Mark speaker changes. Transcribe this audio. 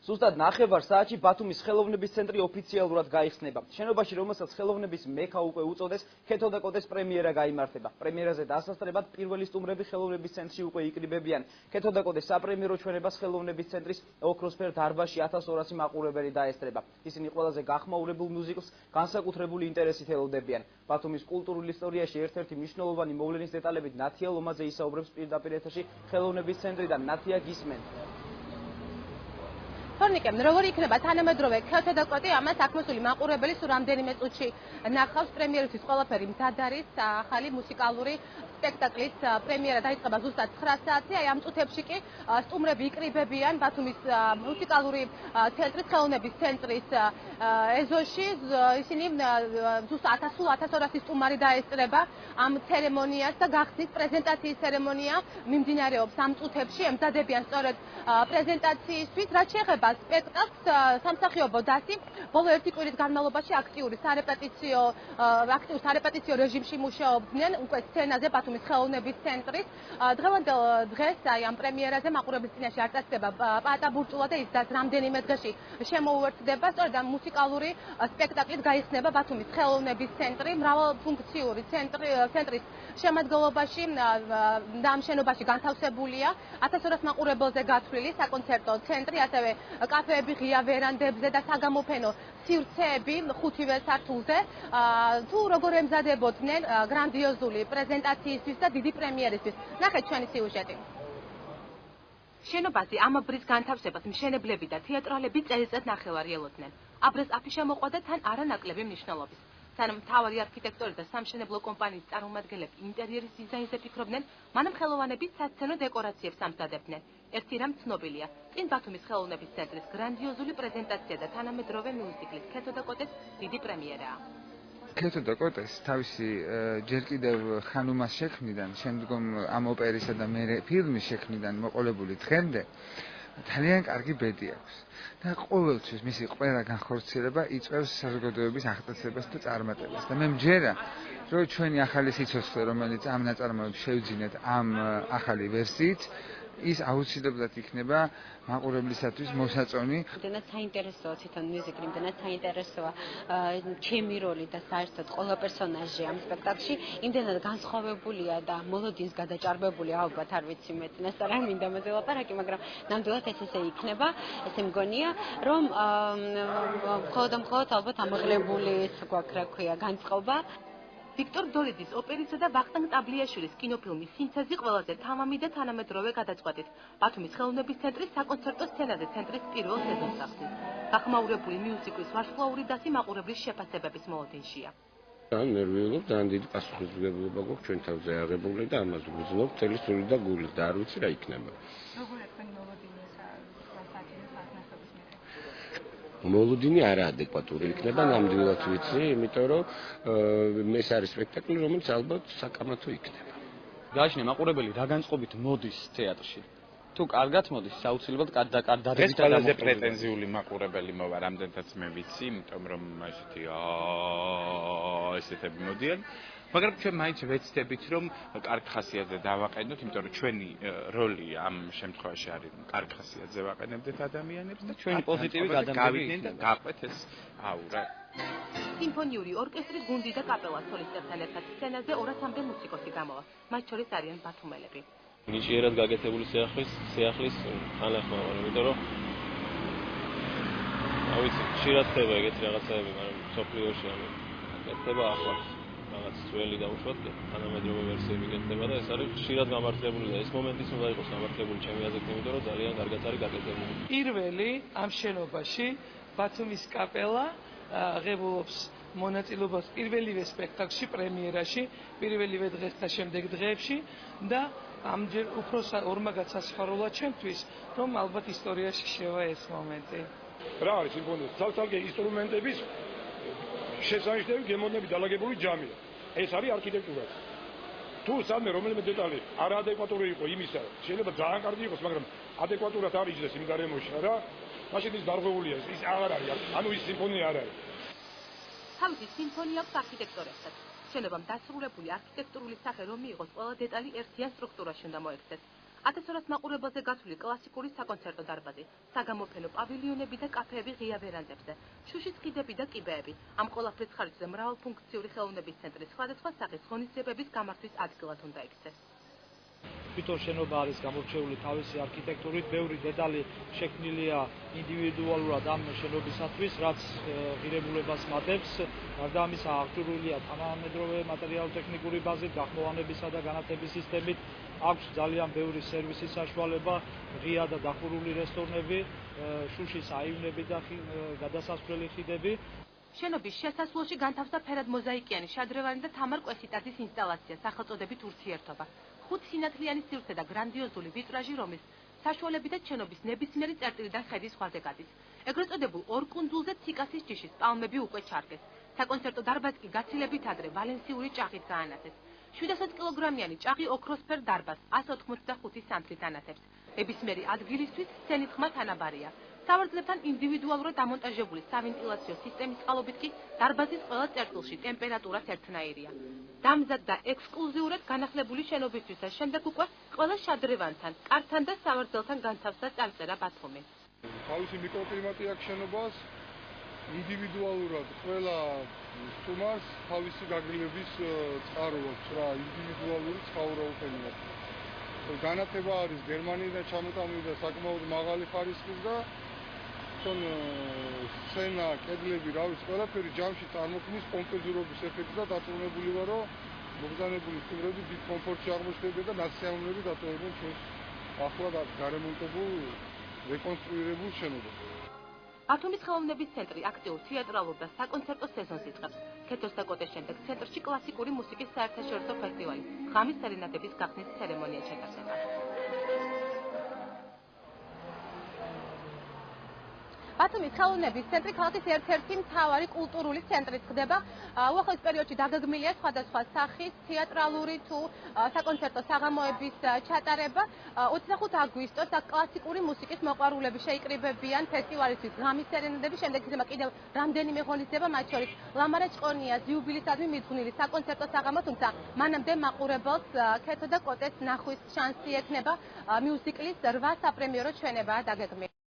Speaker 1: ზუსტად 9:30 საათში ბათუმის ხელოვნების ცენტრი ოფიციალურად გაიხსნება. შენობაში, რომელსაც ხელოვნების მექა უკვე უწოდეს, ქეთო და კოტეს პრემიერა გაიმართება. პრემიერაზე დასასწრებად პირველი სტუმრები ხელოვნების ცენტრში უკვე იკრიბებიან. ქეთო და კოტეს საპრემიერო ჩვენებას ხელოვნების ცენტრის ოქროსფერ დარბაზში 1200 მაყურებელი დაესწრება. ისინი ყველაზე გახმაურებულ მიუზიკლს განსაკუთრებული ინტერესით ელოდებიან. ბათუმის კულტურულ ისტორიაში ერთ-ერთი მნიშვნელოვანი მოვლენის დეტალებით ნათია ლომაძე ისაუბრებს პირდაპირ ეთერში ხელოვნების ცენტრიდან. ნათია, გისმენთ.
Speaker 2: თორნიკე, როგორი იქნება თანამედროვე ქეთო და კოტი, ამას აქვსული მაყურებელი სულ რამდენიმე წუთში ნახავს. პრემიერისთვის ყველაფერი მზად არის. ახალი მუსიკალური სპექტაკლის პრემიერა დაიწყება ზუსტად 9 საათზე. აი ამ წუთებში კი სტუმრები იკრიბებიან ბათუმის მუსიკალური ცენტრის ხელოვნების ცენტრის ეზოში. ისინი ზუსტად 1200 სტუმარი დაესწრება ამ ცერემონიას და გახსნის პრეზენტაციის ცერემონია მიმდინარეობს ამ წუთებში. ემზადებიან სწორედ პრეზენტაციისთვის. რაც შეეხება სპექტაკლს, სამსახიობო დასი ბოლო 1 კვირის განმავლობაში აქტიურ სარეპეტიციო რეჟიმში მუშაობდნენ უკვე სცენაზე ბათუმის ხელოვნების ცენტრის. დღევანდელ დღეს აი ამ პრემიერაზე მაყურებლის წინაშე არ წასდება პაატა ბურჭულა და ის რამდენიმე დღეში შემოუერთდება. სწორედ ამ მუსიკალური სპექტაკლით გაიხსნება ბათუმის ხელოვნების ცენტრი. მრავალფუნქციური ცენტრის შემადგენლობაში და ამ შენობაში განთავსებულია 1200 მაყურებელზე გათვლილი საკონცერტო ცენტრი, ასევე კაფეები ღია ვერანდებზე და საგამოფენო სივრცეები 5-ვე სართულზე. თუ როგორ ემზადებოდნენ გრანდიოზული პრეზენტაციისთვის და დიდი პრემიერისთვის. ნახეთ ჩვენი სიუჟეტი. შენობაზე ამ ბრის განთავსებას მშენებლები და თეატრალები წელიწად ნახევარი ელოდნენ. აბრეს აფიშა მოყვა და თან არანაკლები მნიშვნელობის. სანამ მთავარი არქიტექტორი და სამშენებლო კომპანიის წარმომადგენლები ინტერიერის დიზაინზე ფიქრობდნენ, მანამ ხელოვანები სასცენო დეკორაციებს ამზადებდნენ. ერთი რამ ცნობილია, წინ ბათუმის ხელოვნების ცენტრის გრანდიოზული პრეზენტაცია და თანამედროვე მიუზიკლის ქეთო და კოტეს დიდი პრემიერაა.
Speaker 3: ქეთო და კოტეს თავისი ჯერ კიდევ ხანუმას შექმნიდან, შემდგომ ამ ოპერისა და მერე ფილმის შექმნიდან მოყოლებული დღემდე ძალიან კარგი ბედი აქვს. და ყოველთვის მისი ყველა განხორციელება იწვევს საზოგადოების აღტაცებას და წარმატებას. და მე მჯერა, რომ ჩვენი ახალი სიცოცხლე, რომელიც ამ ნაწარმოებს შევძინეთ ამ ახალი ვერსიით, ის აუცილებლად იქნება მაყურებლისათვის მოსაწონი.
Speaker 4: იმდენად საინტერესოა თვითონ მიუზიკლი, იმდენად საინტერესოა ჩემი როლი და საერთოდ ყველა პერსონაჟი ამ სპექტაკლში, იმდენად განსხვავებულია და მელოდიის გადაჭარბებული, ალბათ არ ვიცი მე წინასწარ არ მინდა მოდელაპარაკი, მაგრამ ნამდვილად ესე იქნება, ესე მგონია, რომ მხოლოდ ალბათ ამაღლებული ეს გვაქვს, რა ქვია, განწყობა.
Speaker 2: ვიქტორ დორიძის ოპერისა და ვახტანგ ტაბლიაშვილის კინოფილმის სინთეზი ყველაზე თამამი და თანამედროვე გადაწყვეტით. ბათუმის ხელოვნების ცენტრის საკონცერტო სცენაზე ცენტრის პირველ სეზონს ახსნის. გახმაურებული მიუზიკლის ვარსკვლავური დასი მაყურებლის შეფასებების მოლოდინშია.
Speaker 5: ძალიან ნერვიულობ, ძალიან დიდი პასუხისმგებლობა გვაქვს ჩვენ თავზე აღებული და ამას ვგრძნობ მთელი სული და გულით და არ ვიცი რა იქნება.
Speaker 2: როგორია თქვენი მოლოდინი
Speaker 5: მოლოდინი არაადეკვატური იქნება, ნამდვილად ვიცი, იმიტომ რომ ეს არის სპექტაკლი, რომელიც ალბათ საკამათო იქნება.
Speaker 1: გააჩნია მაყურებელი რა განწყობით მოდის თეატრში. თუ კარგად მოდის, აუცილებლად დადებითად
Speaker 6: ეს ყველაზე პრეტენზიული მაყურებელი მოვა, რამდენადაც მე ვიცი, იმიტომ რომ ესეთები მოდიან. მაგრამ ჩვენ მაინც ვეცდებით, რომ კარგ ხასიათზე დავაყენოთ, იმიტომ რომ ჩვენი როლი ამ შემთხვევაში არის კარგ ხასიათზე ვაყენებდეთ ადამიანებს და
Speaker 1: ჩვენი პოზიტივი
Speaker 6: გადავიდეთ და გაყვეთ ეს აურა.
Speaker 2: სიმფონიური ორკესტრის გუნდი და კაპელა სოლისტებთან ერთად სცენაზე 200-მდე მუსიკოსი გამოვა. მათ შორის არიან ბათუმელები.
Speaker 7: ნიჭიერად გაკეთებული სიახლის თანახმოვანი, იმიტომ რომ ავიცი, ხშირად ხდება ეგეთი რაღაცაები, მაგრამ სოფლიოში ხდება ახლა. რაღაც ძველი და უშუალოდ თანამედროვე ვერსიები გეთდება და ეს არის ხშირად გამართლებული და ეს მომენტიც უნდა იყოს გამართლებული ჩემი აზრით, იმიტომ რომ ძალიან კარგად არის გაკეთებული.
Speaker 8: პირველი ამ შენობაში ბათუმის კაპელა ღებულობს მონაწილეობას პირველივე სპექტაკლში, პრემიერაში, პირველივე დღეს და შემდეგ დღეებში და ამჯერ უფრო ორმაგად სასიხარულოა ჩემთვის, რომ ალბათ ისტორიაში შევა ეს მომენტი.
Speaker 9: რა არის სიმფონიის ცალ-ცალკე ინსტრუმენტების შესანიშნავი გემოვნები დალაგებული ჯამია. ეს არის არქიტექტურა. თუ სამე რომელიმე დეტალი არაადეკვატური იყო იმისა, შეიძლება ძალიან კარგი იყოს, მაგრამ ადეკვატურად არ იჯდეს იმ გარემოში რა, მაშინ ის დარღვეულია, ის აღარ არის, ანუ ის სიმფონია არ არის.
Speaker 2: თავისი სიმფონია აქვს არქიტექტორებსაც. შენობამ დასრულებული არქიტექტურული სახე რომ მიიღოს, ყველა დეტალი ერთიან სტრუქტურაში უნდა მოექცეს. 1200 მაყურებელზე გათვლილი კლასიკური საკონცერტო დარბაზი, საგამოფენო პავილიონები და კაფეები ღია ვერანდებზე, შუშის ხიდები და კიბეები. ამ ყველაფრის ხარჯზე მრავალფუნქციური ხელოვნების ცენტრის სხვადასხვა სახის ღონისძიებების გამართვის ადგილად უნდა იქცეს.
Speaker 10: თვითონ შენობა არის გამორჩეული თავისი არქიტექტურით, ბევრი დეტალი შექმნილია ინდივიდუალურად ამ შენობისათვის, რაც ღირებულებას მატებს. გარდა ამისა, აღჭურვილია თანამედროვე მატერიალურ-ტექნიკური ბაზით, გახმოვანებისა და განათების სისტემით, აქვს ძალიან ბევრი სერვისის საშუალება, ღია და დახურული რესტორნები, შუშის აივნები და გადასასვლელი ხიდები.
Speaker 2: შენობის შესასვლელში განთავსდა ფერად მოზაიკიანი შადრევანი და თამარ კვესიტაძის ინსტალაცია სახელწოდებით ურთიერთობა. 5 სინათლიანი სივრცე და გრანდიოზული ვიტრაჟი, რომლის საშუალებითაც შენობის ნებისმიერი წერტილიდან ხედის ზღვაზე გადის. ეგრეთ წოდებულ ორ კუნძულზე ციკასის ჯიშის პალმები უკვე ჩარგეს. საკონცერტო დარბაზი კი გაცილებით ადრე ვალენსიური ჭაღით გაანათეს. 700 კილოგრამიანი ჭაღი ოქროსფერ დარბაზს 185 სანთლით ანათებს. ნებისმიერი ადგილისთვის სცენის ხმა თანაბარია. სავარძლებთან ინდივიდუალურად დამონტაჟებული სავენტილაციო სისტემის წყალობით კი დარბაზის ყველა წერტილში ტემპერატურაც ერთნაირია. დამზად და ექსკლუზიურად განახლებული შენობისთვის და შემდეგ უკვე ყველა შადრევანთან, კართან და სავარძელთან განთავსდა წარწერა ბათუმი.
Speaker 11: თავისი მიკროკლიმატი აქვს შენობას, ინდივიდუალურად ყველა სტუმარს თავისი გაგრძელების წყარო აქვს რა, ინდივიდუალური ცხოვრაუფენია. განათება არის გერმანიიდან ჩამოტანილი და საკმაოდ მაღალი ხარისხის და სცენა, კედლები, რა ვიცი, ყველაფერი ჯამში წარმოქმნის კომპოზიურობის ეფექტს და დარწმუნებული ვარ, რომ მოგზაურებული სტუმრები დიდ კომფორტში აღმოჩნდებიან და ნაციონალური დატოვებენ ჩვენს ახლად გარემონტებულ, რეკონსტრუირებულ შენობებს.
Speaker 2: ბათუმის ხელოვნების ცენტრი აქტიურ თეატრალურ და საკონცერტო სეზონს იწყებს. ქეთოს და კოტეს შემდეგ ცენტრში კლასიკური მუსიკის საერთაშორისო ფესტივალი, ღამის სერენადების გახსნის ცერემონია ჩატარდება. ბათუმის ხელოვნების ცენტრი ქალაქის ერთ-ერთი მთავარი კულტურული ცენტრიც ხდება. უახლოეს პერიოდში დაგეგმილია სხვადასხვა სახის თეატრალური თუ საკონცერტო საღამოების ჩატარება. 25 აგვისტოს კლასიკური მუსიკის მოყვარულები შეიკრიბებიან ფესტივალისთვის ღამის სერენადების, შემდეგ იქნება კიდევ რამდენიმე ღონისძიება, მათ შორის ლამარა ჭყონიას იუბილისადმი მიძღვნილი საკონცერტო საღამო, თუმცა მანამდე მაყურებელს ქეთო და კოტეს ნახვის შანსი ექნება. მიუზიკლის 8 საპრემიერო ჩვენებაა დაგეგმილი.